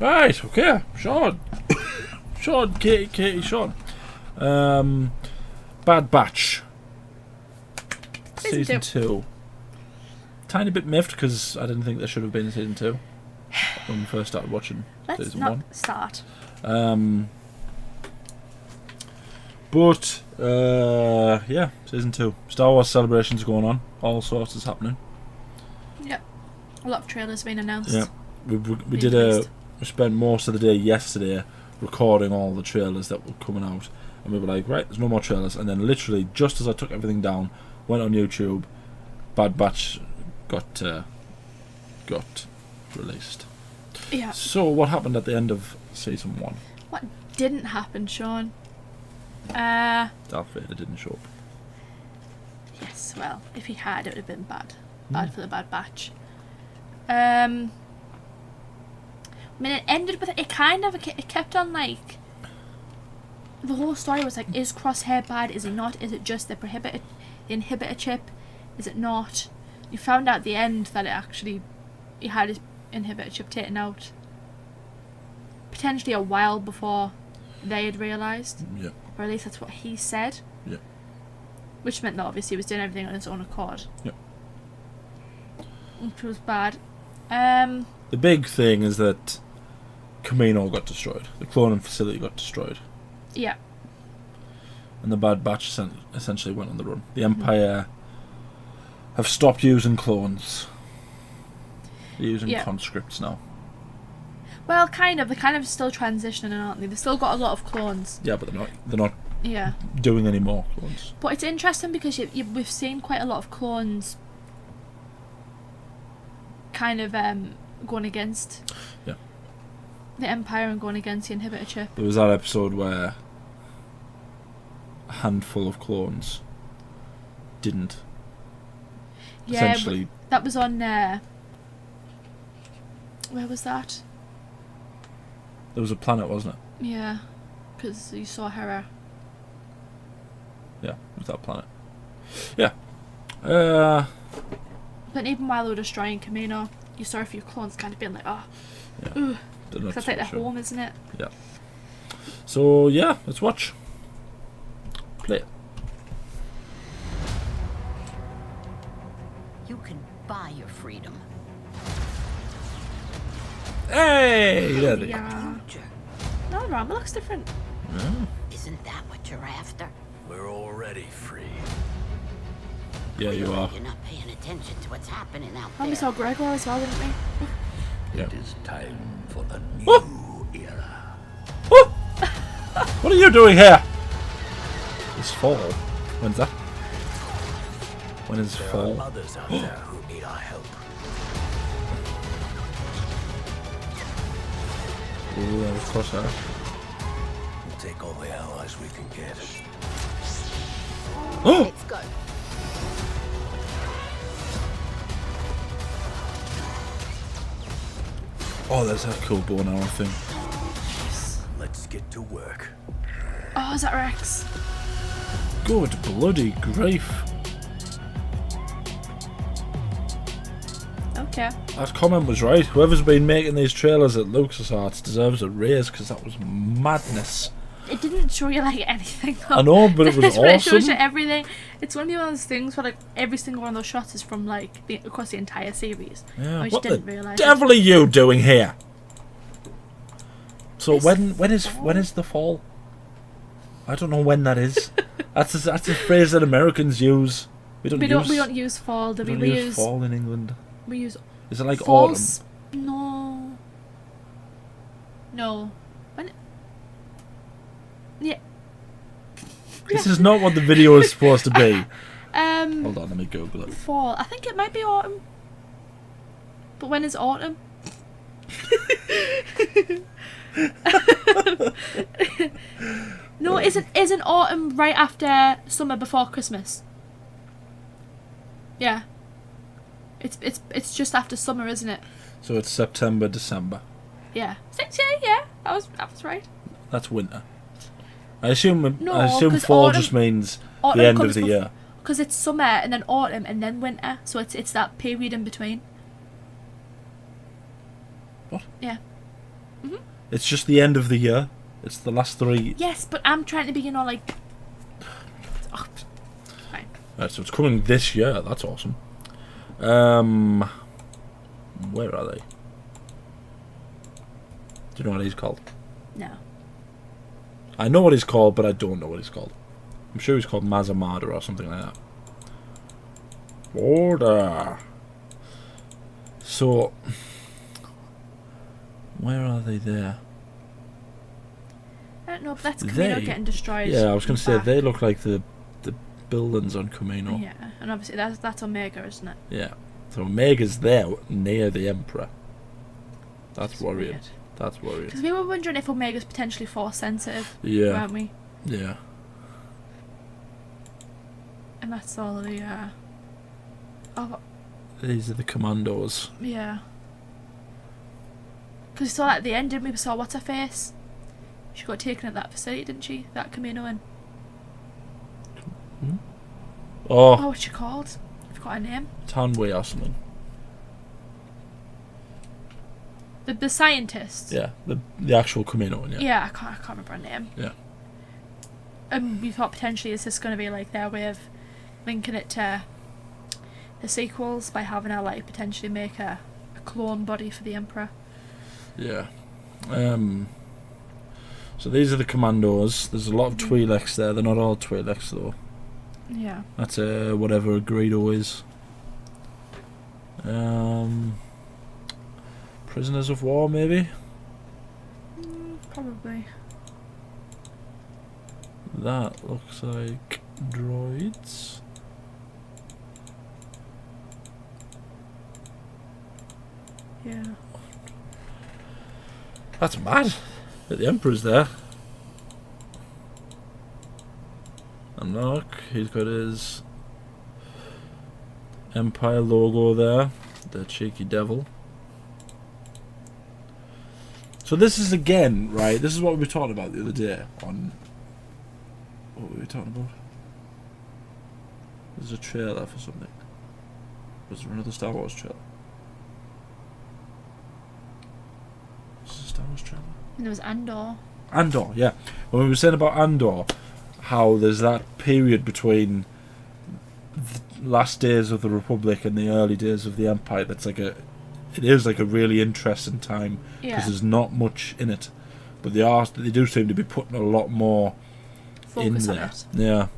Right, okay, Shaun. Katie, Shaun. Bad Batch. Season 2. Tiny bit miffed because I didn't think there should have been a season 2 when we first started watching season 1. Let's not start. But yeah, season 2. Star Wars celebrations going on. All sorts is happening. Yep. A lot of trailers being announced. Yeah. We spent most of the day yesterday recording all the trailers that were coming out, and we were like, right, there's no more trailers. And then literally, just as I took everything down, went on YouTube, Bad Batch got released. Yeah. So what happened at the end of season 1? What didn't happen, Shaun? Darth Vader didn't show up. Yes, well, if he had, it would have been bad. Hmm. Bad for the Bad Batch. I mean, it ended with it kept on like the whole story was like, is Crosshair bad? Is he not? Is it just the inhibitor chip? Is it not? You found out at the end that he had his inhibitor chip taken out potentially a while before they had realised. Yeah. Or at least that's what he said. Yeah. Which meant that obviously he was doing everything on his own accord. Yeah. Which was bad. The big thing is that Kamino got destroyed. The cloning facility got destroyed. Yeah. And the Bad Batch essentially went on the run. The Empire have stopped using clones. They're using conscripts now. Well, kind of. They're kind of still transitioning, aren't they? They've still got a lot of clones. Yeah, but they're not doing any more clones. But it's interesting because we've seen quite a lot of clones kind of going against the Empire and going against the inhibitor chip. There was that episode where a handful of clones didn't. Yeah, essentially. That was on... where was that? There was a planet, wasn't it? Yeah, because you saw Hera. Yeah, it was that planet. Yeah. But even while they were destroying Kamino, you saw a few clones kind of being like, oh, ooh. That's like their home, isn't it? Yeah. So, yeah, let's watch. Play it. You can buy your freedom. Hey! There they go. Yeah. No, Rama looks different. Yeah. Isn't that what you're after? We're already free. Yeah, you are. You're not paying attention to what's happening out And we there. saw Gregor as well, didn't we? Yeah. It is time for a new era. What are you doing here? It's fall. When's that? When is There fall? are others out there who need our help. Ooh, that was close, huh? We'll take all the allies we can get. Let's go. Oh, there's that cool bow and arrow thing. Let's get to work. Oh, is that Rex? Good bloody grief. Okay. That comment was right. Whoever's been making these trailers at LucasArts deserves a raise because that was madness. It didn't show you like anything. Though. I know, but it was It shows you awesome. everything. It's one of those things where like every single one of those shots is from like across the entire series. Yeah. Which What didn't the realise. devil are you doing here? So It's when is the fall? I don't know when that is. that's a phrase that Americans use. We don't use fall, do we? we We use use fall in England. we use Is it like fall. autumn? No. No. When? Yeah. This is not what the video is supposed to be. Hold on, let me Google it. Fall. I think it might be autumn. But when is autumn? No, isn't autumn right after summer before Christmas? Yeah. It's just after summer, isn't it? So it's September, December. Yeah. Yeah. That was right. That's winter. I assume No, 'cause fall autumn- just means the Autumn end of comes the year. Because it's summer and then autumn and then winter, so it's that period in between. What? Yeah. It's just the end of the year. It's the last 3. Yes, but I'm trying to be, like... Oh, fine. Right, so it's coming this year. That's awesome. Where are they? Do you know what he's called? No. I know what he's called, but I don't know what he's called. I'm sure he's called Mazamada or something like that. Order. So, where are they there? I don't know, but that's Camino getting destroyed. Yeah, I was going to say, back. they look like the buildings on Camino. Yeah, and obviously that's Omega, isn't it? Yeah. So Omega's there, near the Emperor. That's worrying. Weird. That's worrying. Because we were wondering if Omega's potentially force sensitive, Yeah. weren't we? Yeah. And that's all the, oh, These are the commandos. yeah. Because we saw that at the end, didn't we? We saw what's her face. She got taken at that facility, didn't she? That Camino in. Oh, Oh, what's she called? I forgot her name. Tanway or something. The scientist. Yeah, the actual Camino one, yeah. Yeah, I can't remember her name. Yeah. And we thought potentially is this going to be like their way of linking it to the sequels by having her like potentially make a clone body for the Emperor. Yeah. So these are the commandos. There's a lot of Twi'leks there. They're not all Twi'leks though. Yeah. That's whatever a Greedo is. Prisoners of war, maybe? Probably. That looks like droids. Yeah. That's mad that the Emperor's there. And look, he's got his Empire logo there. The cheeky devil. So this is again, right, this is what we were talking about the other day on... What were we talking about? There's a trailer for something. Was there another Star Wars trailer? Was there a Star Wars trailer? And there was Andor. Andor, yeah. When we were saying about Andor, how there's that period between the last days of the Republic and the early days of the Empire that's like it is like a really interesting time because Yeah. there's not much in it, but they do seem to be putting a lot more Focus in on there. it. Yeah,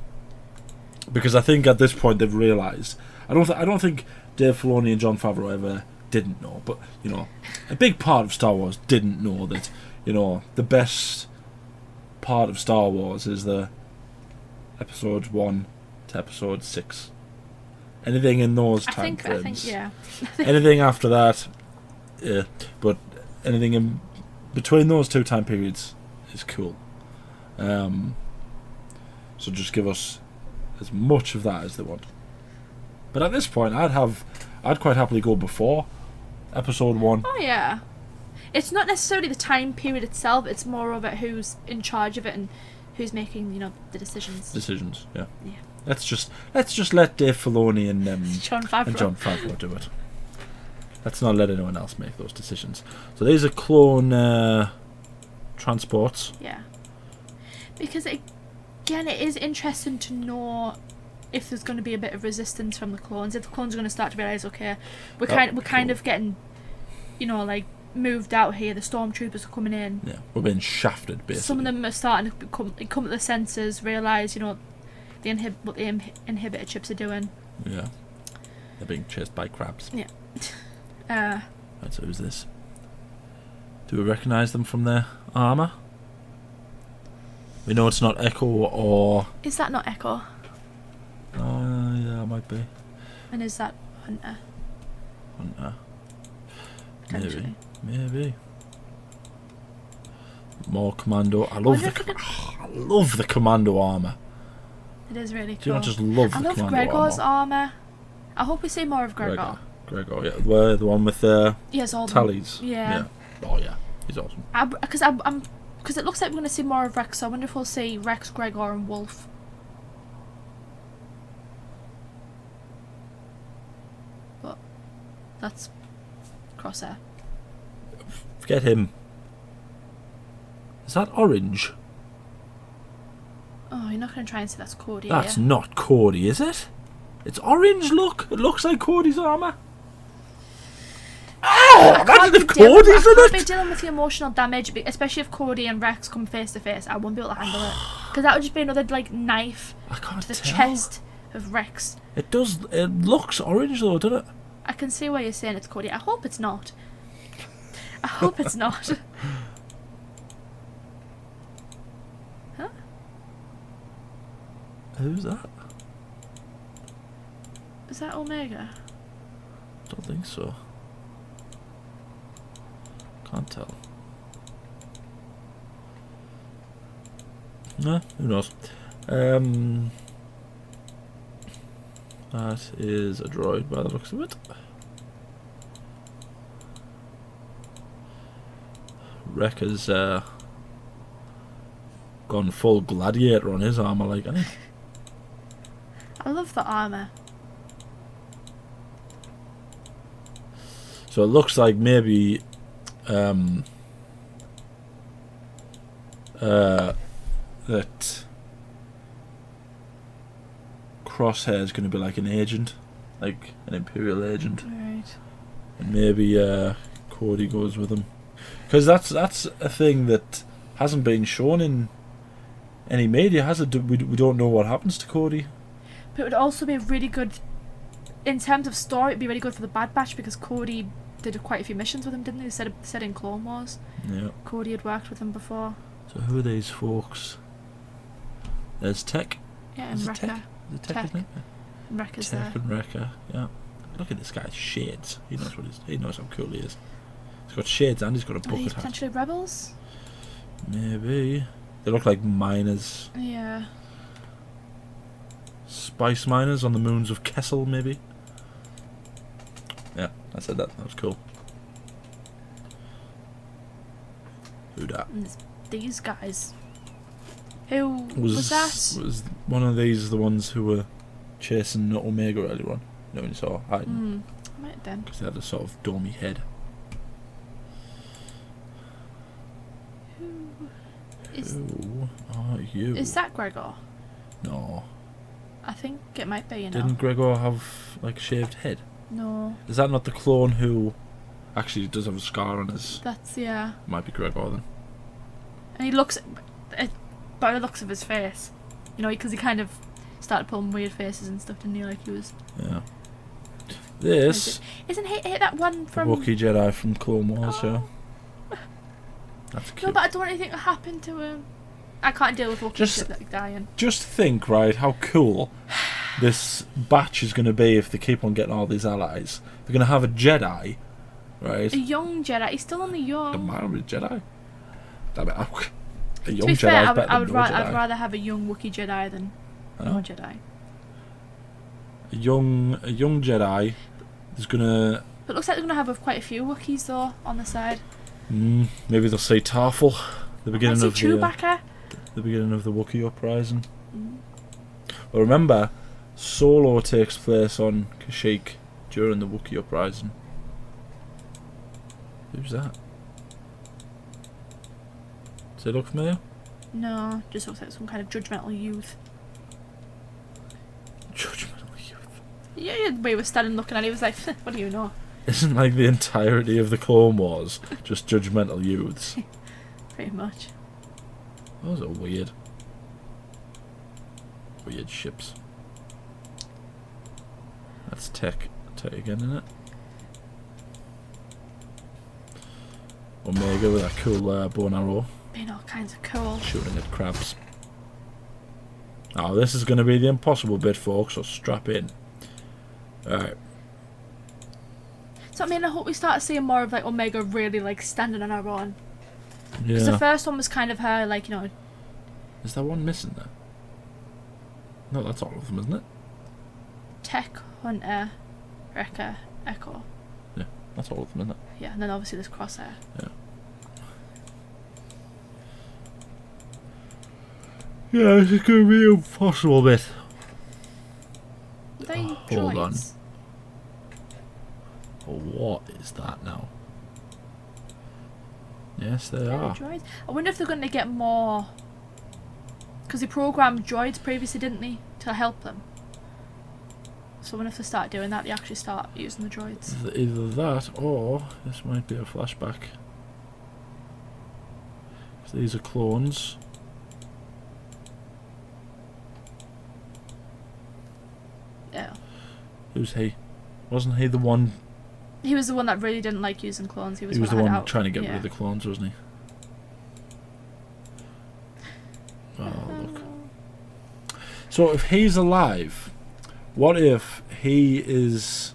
because I think at this point they've realised. I don't think Dave Filoni and Jon Favreau ever didn't know, but you know, a big part of Star Wars didn't know that, you know, the best part of Star Wars is the episode 1 to episode 6. Anything in those time I think, frames. yeah. Anything after that, yeah. But anything in between those two time periods is cool. So just give us as much of that as they want. But at this point, I'd quite happily go before episode 1. Oh yeah. It's not necessarily the time period itself. It's more about who's in charge of it and who's making, the decisions. Yeah. Yeah. Let's just let Dave Filoni and Shaun Favreau. and Jon Favreau do it. Let's not let anyone else make those decisions. So these are clone transports. Yeah. Because again, it is interesting to know if there's going to be a bit of resistance from the clones. If the clones are going to start to realise, okay, we're kind of getting, like moved out here. The stormtroopers are coming in. Yeah, we're being shafted basically. Some of them are starting to come to the senses, realise, what the inhibitor chips are doing. Yeah, they're being chased by crabs. Yeah. Right, so who's this? Do we recognise them from their armour? We know it's not Echo or... Is that not Echo? Oh, yeah, it might be. And is that Hunter? Hunter. Potentially. Maybe. More commando. I love the commando armour. It is really cool. Do you not just love I the love commando Gregor's armour? armour. I hope we see more of Gregor. Gregor, yeah. The one with Yes, all tallies. Yeah. Oh, yeah. He's awesome. Because it looks like we're going to see more of Rex, so I wonder if we'll see Rex, Gregor and Wolf. That's Crosshair. Forget him. Is that orange? Oh, you're not going to try and say that's Cody, That's are you? not Cody, is it? It's orange, look. It looks like Cody's armour. Oh, imagine if Cody's in I can't be it. dealing with the emotional damage, especially if Cody and Rex come face to face. I won't be able to handle it. Because that would just be another, like, knife I can't to the tell. chest of Rex. It does. It looks orange though, doesn't it? I can see why you're saying it's Cody. I hope it's not. I hope it's not. Huh? Who's that? Is that Omega? Don't think so. Can't tell. Nah, who knows? That is a droid by the looks of it. Wrecker's gone full gladiator on his armour, like, hasn't he? I love the armour. So it looks like maybe that Crosshair is going to be like an agent, like an Imperial agent, Right. and maybe Cody goes with him, because that's a thing that hasn't been shown in any media, has it? We don't know what happens to Cody. But it would also be really good, in terms of story, it'd be really good for the Bad Batch because Cody did quite a few missions with him, didn't he? They said in Clone Wars. Yeah. Cody had worked with him before. So who are these folks? There's Tech. Yeah, and Is it Wrecker. Tech? Is it Tech, Tech. isn't it? And Wrecker's Tech there. and Wrecker. Yeah. Look at this guy's shades. He knows how cool he is. He's got shades and he's got a Are bucket these hat. potentially rebels? Maybe. They look like miners. Yeah. Spice miners on the moons of Kessel, maybe. Yeah, I said that. That was cool. Who dat? And it's these guys. Who was that? Was one of these the ones who were chasing Omega earlier on? No, when you saw hiding. Might have been. Because they had a sort of domey head. Who are you? Is that Gregor? No. I think it might be, you know. Didn't Gregor have, like, shaved head? No. Is that not the clone who actually does have a scar on his... That's, yeah. Might be Gregor then. And he looks, by the looks of his face, you know, because he kind of started pulling weird faces and stuff, didn't he? Like he was. Yeah. This... Isn't he that one from... Wookiee Jedi from Clone Wars, Oh. yeah. That's cute. No, but I don't want anything to happen to him. I can't deal with Wookiee Just- like dying. Just think, right, how cool this batch is going to be if they keep on getting all these allies. They're going to have a Jedi, right? A young Jedi. He's still only young. The man with Jedi. Damn it, a young To be Jedi fair, is I better would than no Jedi. I'd rather have a young Wookiee Jedi than I no know. Jedi. A young Jedi is gonna. But it looks like they're going to have quite a few Wookiees though on the side. Maybe they'll say Tarful. The beginning Might of see Chewbacca. the beginning of the Wookiee uprising. Mm. Well, remember, Solo takes place on Kashyyyk during the Wookiee uprising. Who's that? Does it look familiar? No, just looks like some kind of judgmental youth. Judgmental youth. Yeah, we were standing looking at it. He was like, "What do you know?" Isn't like the entirety of the Clone Wars just judgmental youths? Pretty much. Those are weird. Weird ships. That's Tech again, isn't it? Omega with that cool bow and arrow, Being all kinds of cool. shooting at crabs. Oh, this is going to be the impossible bit, folks, so strap in. Alright. So I mean, I hope we start seeing more of like Omega really like standing on her own. Because Yeah. the first one was kind of her like, you know, Is there one missing there? No, that's all of them, isn't it? Tech, Hunter, Wrecker, Echo. Yeah, that's all of them, isn't it? Yeah, and then obviously there's Crosshair. Yeah, this is going to be an impossible bit. Are they Hold on. droids? Or what is that now? Yes, they Yeah, are. droids. I wonder if they're going to get more. Because they programmed droids previously, didn't they? To help them. So when if they start doing that, they actually start using the droids. Either that, or this might be a flashback. These are clones. Yeah. Who's he? Wasn't he the one? He was the one that really didn't like using clones. He was The had one out. trying to get rid Yeah. of the clones, wasn't he? Oh, look. So if he's alive, what if he is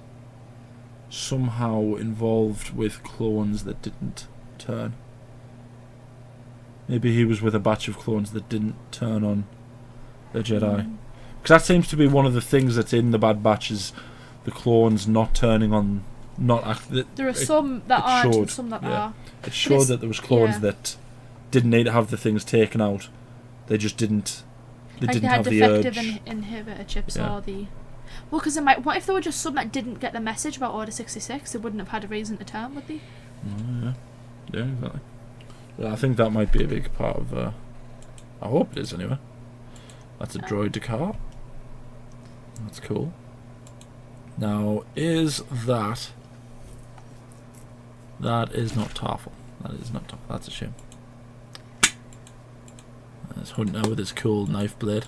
somehow involved with clones that didn't turn? Maybe he was with a batch of clones that didn't turn on the Jedi. Because that seems to be one of the things that's in the Bad Batch is the clones not turning on. There are some that aren't and some that are. It showed that there was clones yeah. that didn't need to have the things taken out. They just didn't. They Like didn't they had have the urge. defective inhibitor chips Yeah. or the. Well, because what if there were just some that didn't get the message about Order 66? They wouldn't have had a reason to turn, would they? Oh, yeah, exactly. Well, I think that might be a big part of. I hope it is anyway. That's a droid to car. That's cool. Now, is that? That is not Tarful. That is not Tarful. That's a shame. There's Hunt now with his cool knife blade.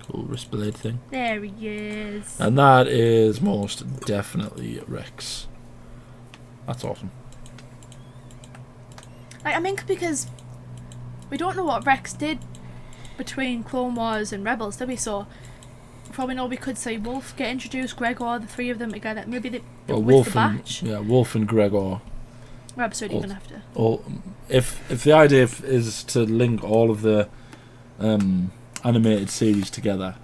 Cool wrist blade thing. There he is. And that is most definitely Rex. That's awesome. Like, I mean, because we don't know what Rex did between Clone Wars and Rebels, did we? So, for all we know, we could see Wolf get introduced, Gregor, the three of them together. Maybe they with Wolf the batch. Wolf and Gregor. What episode are you going to have to? If the idea is to link all of the animated series together,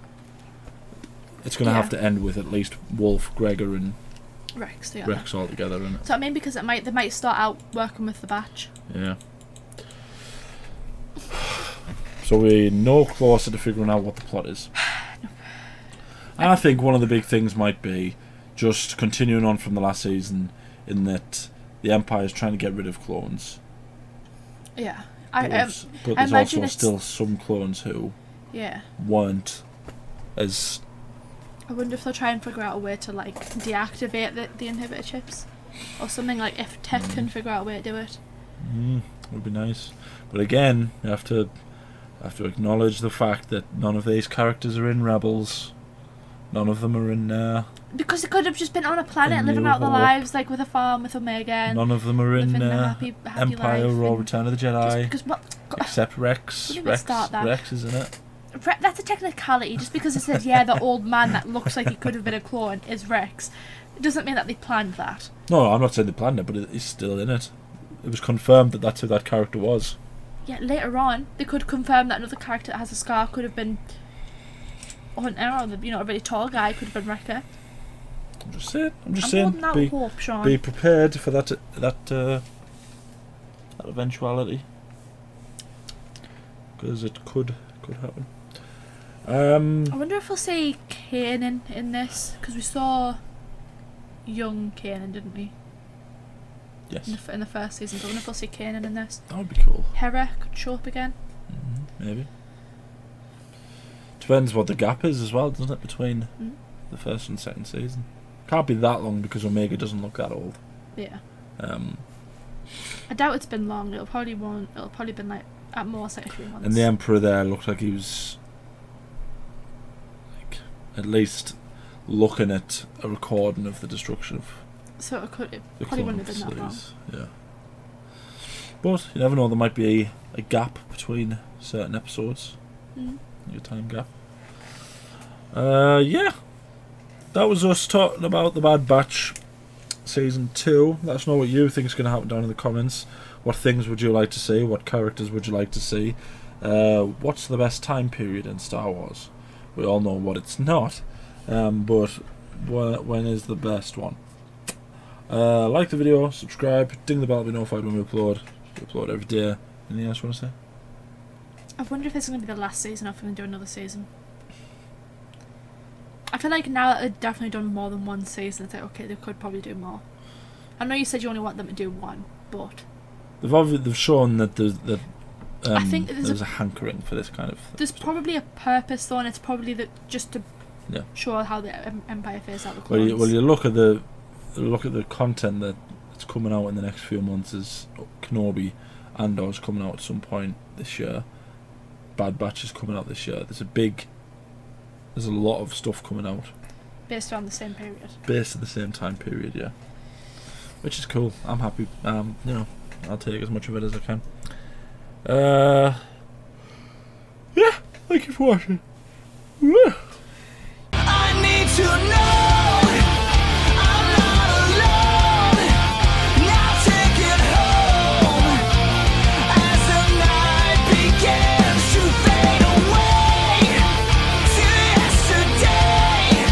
it's going to have to end with at least Wolf, Gregor, and Rex all together, isn't it? So I mean, because they might start out working with the batch. Yeah. So we're no closer to figuring out what the plot is. And I think one of the big things might be just continuing on from the last season, in that the Empire is trying to get rid of clones. Yeah. But there's also still some clones who weren't as. I wonder if they'll try and figure out a way to like deactivate the inhibitor chips, or something, like if Tech can figure out a way to do it. Would be nice, but again, you have to acknowledge the fact that none of these characters are in Rebels. None of them are in. Because they could have just been on a planet living New out their Hope. lives, like with a farm with Omega. And None of them are in living a happy Empire life, or and Return of the Jedi. just because Except Rex. Wouldn't even start that. Rex is in it. That's a technicality. Just because it says the old man that looks like he could have been a clone is Rex, it doesn't mean that they planned that. No, I'm not saying they planned it, but he's still in it. It was confirmed that that's who that character was. Yeah, later on they could confirm that another character that has a scar could have been Hunter, or a really tall guy could have been Wrecker. I'm just saying. I'm holding out hope, Shaun. Be prepared for that eventuality, because it could happen. I wonder if we'll see Kanan in this, because we saw young Kanan, didn't we? Yes. In the first season. So I wonder if we'll see Kanan in this. That would be cool. Hera could show up again. Maybe. Depends what the gap is as well, doesn't it, between the first and second season? Can't be that long because Omega doesn't look that old. Yeah. I doubt it's been long. It'll probably been like at most like a few months. And the Emperor there looked like he was like at least looking at a recording of the destruction of. So it probably clone wouldn't have been that long. facilities. Yeah. But you never know, there might be a gap between certain episodes. Your time gap. Yeah. That was us talking about the Bad Batch Season 2. Let us know what you think is going to happen down in the comments. What things would you like to see? What characters would you like to see? What's the best time period in Star Wars? We all know what it's not. But when is the best one? Like the video, subscribe, ding the bell to be notified when we upload. We upload every day. Anything else you want to say? I wonder if this is going to be the last season or if we're going to do another season. I feel like now that they've definitely done more than one season, it's like, okay, they could probably do more. I know you said you only want them to do one, but They've shown that I think there's a hankering for this kind of. There's probably a purpose though, and it's probably just to show how the Empire faces out the clones. Well, you look at the content that's coming out in the next few months. Is Kenobi, Andor's coming out at some point this year. Bad Batch is coming out this year. There's a lot of stuff coming out based around the same period. Based at the same time period, yeah. Which is cool. I'm happy. I'll take as much of it as I can. Yeah, thank you for watching.